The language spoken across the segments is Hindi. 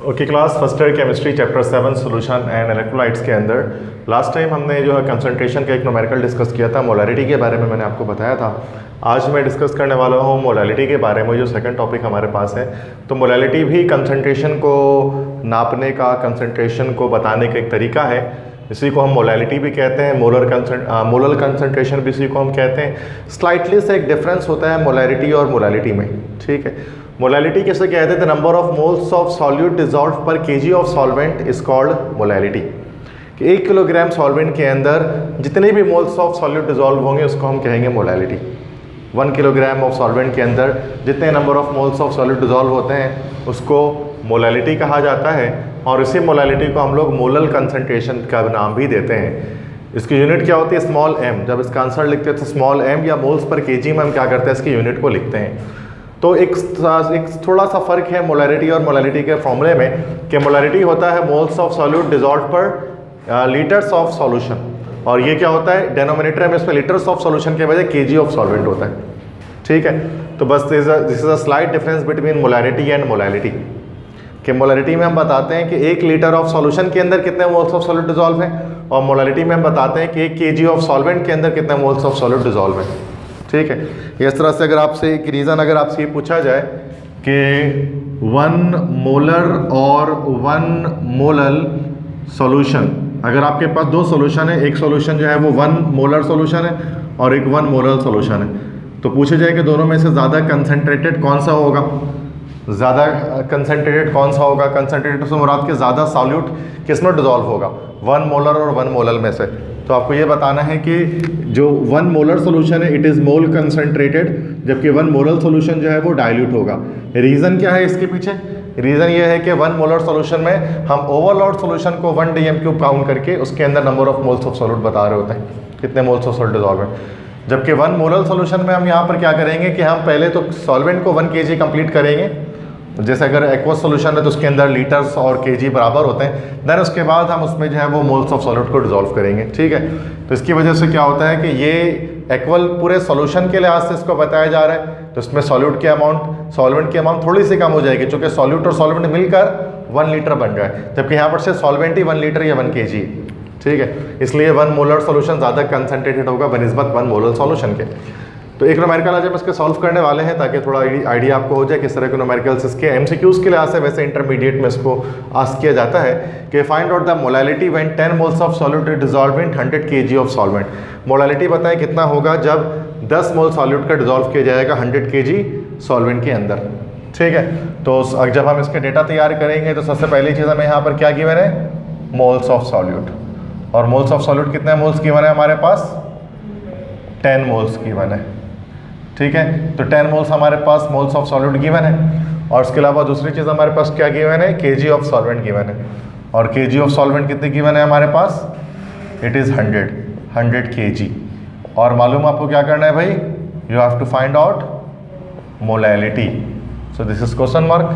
Okay class first year chemistry chapter 7 solution and electrolytes के अंदर लास्ट टाइम हमने जो है कंसंट्रेशन का एक न्यूमेरिकल डिस्कस किया था, मोलारिटी के बारे में मैंने आपको बताया था। आज मैं डिस्कस करने वाला हूँ मोलारिटी के बारे में, जो सेकंड टॉपिक हमारे पास है। तो मोलारिटी भी कंसंट्रेशन को नापने का, कंसंट्रेशन को बताने का एक तरीका है। इसी को हम मोलारिटी भी कहते हैं, मोलर कंसंट्रेशन भी इसी को हम कहते हैं। स्लाइटली से एक डिफरेंस होता है मोलारिटी और मोलालिटी में, ठीक है। मोलालिटी किसे कहते हैं? The number of moles of solute dissolve per KG of solvent is called molality. कि 1 किलोग्राम सॉल्वेंट के अंदर जितने भी मोल्स ऑफ सॉल्यूट डिजॉल्व होंगे उसको हम कहेंगे मोलालिटी। 1 किलोग्राम ऑफ सॉल्वेंट के अंदर जितने number of moles of solute dissolve होते हैं उसको मोलालिटी कहा जाता है। और इसी मोलालिटी को हम लोग मोलल कंसंट्रेशन का नाम भी देते हैं। इसकी यूनिट क्या होती है? Small M. जब इसका आंसर लिखते हैं तो स्मॉल एम या मोल्स पर केजी में हम क्या करते हैं? इसकी यूनिट को लिखते हैं। तो एक थोड़ा सा फ़र्क है मोलारिटी और मोलालिटी के फॉर्मूले में, कि मोलारिटी होता है मोल्स ऑफ सॉल्यूट डिजॉल्व पर लीटर्स ऑफ सॉल्यूशन, और ये क्या होता है? डेनोमिनेटर में इस पर लीटर्स ऑफ सॉल्यूशन के बजाय केजी ऑफ सॉल्वेंट होता है, ठीक है। तो बस this is a slight difference between molarity and molality. कि मोलारिटी में हम बताते हैं कि 1 लीटर ऑफ सॉल्यूशन के अंदर कितने मोल्स ऑफ सॉल्यूट डिजॉल्व हैं, और मोलालिटी में हम बताते हैं कि 1 केजी ऑफ सॉल्वेंट के अंदर कितने मोल्स ऑफ सॉल्यूट डिजॉल्व हैं, ठीक है। इस तरह से अगर आपसे एक रीज़न अगर आपसे ये पूछा जाए कि 1 मोलर और 1 मोलल सॉल्यूशन, अगर आपके पास 2 सॉल्यूशन है, एक सॉल्यूशन जो है वो 1 मोलर सॉल्यूशन है और एक 1 मोलल सॉल्यूशन है, तो पूछे जाए कि दोनों में से ज़्यादा कंसनट्रेटेड कौन सा होगा? ज़्यादा कंसनट्रेटेड कौन सा होगा? कंसनट्रेटेड से मुराद के ज़्यादा सॉल्यूट किस में डिजॉल्व होगा? 1 मोलर और 1 मोलल में से। तो आपको ये बताना है कि जो 1 मोलर सोल्यूशन है इट इज़ मोल कंसनट्रेटेड, जबकि 1 मोलर सोल्यूशन जो है वो डाइल्यूट होगा। रीज़न क्या है इसके पीछे? रीज़न ये है कि 1 मोलर सोल्यूशन में हम ओवरऑल सोल्यूशन को 1 dm³ काउंट करके उसके अंदर number of moles of solute बता रहे होते हैं, कितने मोल्स ऑफ सॉल्यूट डिजॉल्व हैं। जबकि 1 मोलर सोल्यूशन में हम यहाँ पर क्या करेंगे कि हम पहले तो सॉल्वेंट को 1 kg कंप्लीट करेंगे। जैसे अगर एक्वस सोल्यूशन है तो उसके अंदर लीटर्स और केजी बराबर होते हैं, देन उसके बाद हम उसमें जो है वो मोल्स ऑफ सॉल्यूट को डिजॉल्व करेंगे, ठीक है। तो इसकी वजह से क्या होता है कि ये एक्वल पूरे सॉल्यूशन के लिहाज से इसको बताया जा रहा है, तो इसमें सॉल्यूट के अमाउंट, सॉल्वेंट की अमाउंट थोड़ी सी कम हो जाएगी, चूँकि सॉल्यूट और सॉल्वेंट मिलकर 1 लीटर बन जाए, जबकि यहाँ पर से सॉल्वेंट ही 1 लीटर या 1 kg, ठीक है। इसलिए 1 मोलर सोल्यूशन ज़्यादा कंसनट्रेटेड होगा बनिस्बत 1 मोलर सोल्यूशन के। तो एक न्यूमेरिकल आज हम इसके सॉल्व करने वाले हैं ताकि थोड़ा आइडिया आपको हो जाए किस तरह के न्यूमेरिकल्स इसके एमसीक्यूज़ के लिहाज से वैसे इंटरमीडिएट में इसको आस्क किया जाता है कि find out the molality when 10 moles of solute dissolve in 100 kg of solvent. Molality बताएं कितना होगा जब 10 मोल सॉल्यूट का डिजॉल्व किया जाएगा 100 kg सॉल्वेंट के अंदर, ठीक है। तो जब हम इसके डेटा तैयार करेंगे तो सबसे पहली चीज़ हमें यहाँ पर क्या गिवन है? Moles of solute. और मोल्स ऑफ सॉल्यूट कितने मोल्स गिवन है हमारे पास? 10 मोल्स गिवन है, ठीक है। तो 10 मोल्स हमारे पास मोल्स ऑफ सॉल्यूट गिवन है, और उसके अलावा दूसरी चीज़ हमारे पास क्या गिवन है? केजी ऑफ सॉल्वेंट गिवन है। और केजी ऑफ सॉल्वेंट कितने गिवन है हमारे पास? It is 100 kg। और मालूम आपको क्या करना है भाई? You have to find out molality. So this is question mark.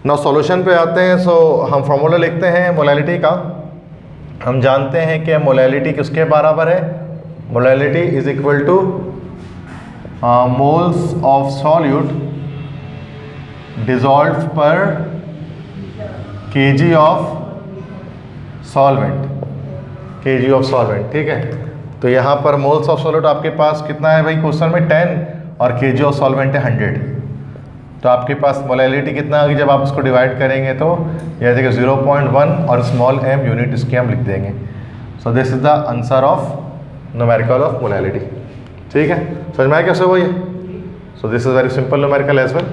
Now solution पे आते हैं। सो हम फॉर्मूला लिखते हैं मोलालिटी का। हम जानते हैं कि मोलालिटी किसके बराबर है? Molality is equal to moles of solute dissolve per KG of solvent, KG of solvent, ठीक है। तो यहाँ पर मोल्स ऑफ सॉल्यूट आपके पास कितना है भाई क्वेश्चन में? 10, और केजी ऑफ सॉल्वेंट है 100। तो आपके पास मोलालिटी कितना आ गई जब आप इसको डिवाइड करेंगे? तो यह देखिए 0.1 और स्मॉल m यूनिट इसकी हम लिख देंगे। So this is the answer of numerical of molality, ठीक है। समझ में आया कैसे हुआ ये? So this is very simple numerical as well.